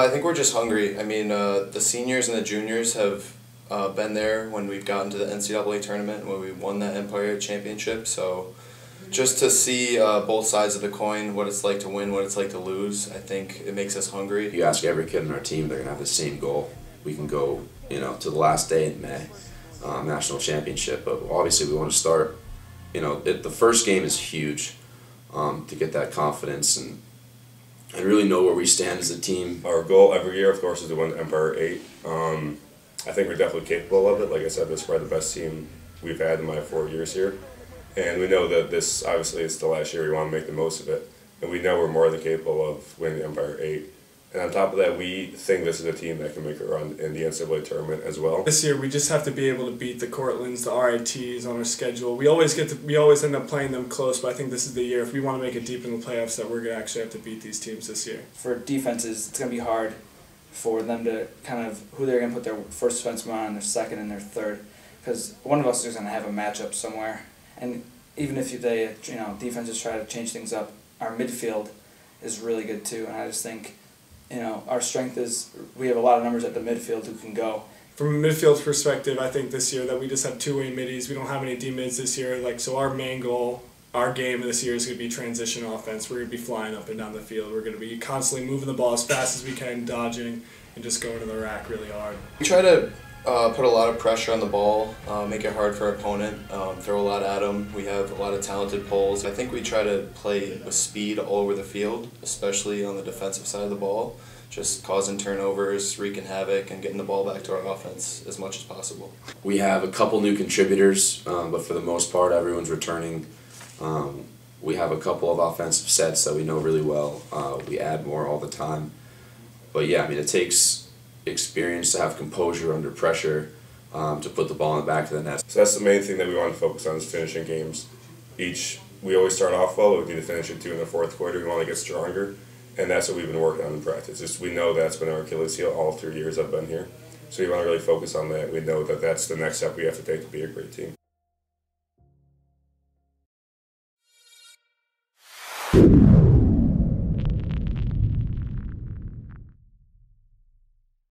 I think we're just hungry. I mean, the seniors and the juniors have been there when we've gotten to the NCAA tournament, when we won that Empire Championship. So just to see both sides of the coin, what it's like to win, what it's like to lose, I think it makes us hungry. You ask every kid in our team, they're going to have the same goal. We can go, to the last day in May, national championship. But obviously we want to start, the first game is huge to get that confidence and really know where we stand as a team. Our goal every year, of course, is to win Empire 8. I think we're definitely capable of it. Like I said, this is probably the best team we've had in my 4 years here. And we know that this, obviously, is the last year. We want to make the most of it. And we know we're more than capable of winning Empire 8. And on top of that, we think this is a team that can make a run in the NCAA tournament as well. This year, we just have to be able to beat the Cortlands, the RITs on our schedule. We always end up playing them close, but I think this is the year, if we want to make it deep in the playoffs, that we're going to actually have to beat these teams this year. For defenses, it's going to be hard for them to kind of, who they're going to put their first defenseman on, their second and their third, because one of us is going to have a matchup somewhere. And even if defenses try to change things up, our midfield is really good too, and I just think, our strength is we have a lot of numbers at the midfield who can go. From a midfield perspective, I think this year that we just have two-way middies. We don't have any D-mids this year. So our main goal, our game this year is going to be transition offense. We're going to be flying up and down the field. We're going to be constantly moving the ball as fast as we can, dodging, and just going to the rack really hard. We try to put a lot of pressure on the ball, make it hard for our opponent, throw a lot at them. We have a lot of talented pulls. I think we try to play with speed all over the field, especially on the defensive side of the ball, just causing turnovers, wreaking havoc, and getting the ball back to our offense as much as possible. We have a couple new contributors, but for the most part, everyone's returning. We have a couple of offensive sets that we know really well. We add more all the time. But yeah, it takes experience to have composure under pressure to put the ball in the back of the net. So that's the main thing that we want to focus on, is finishing games. We always start off well, we need to finish it too in the fourth quarter. We want to get stronger, and that's what we've been working on in practice. We know that's been our Achilles heel all 3 years I've been here. So we want to really focus on that. We know that that's the next step we have to take to be a great team.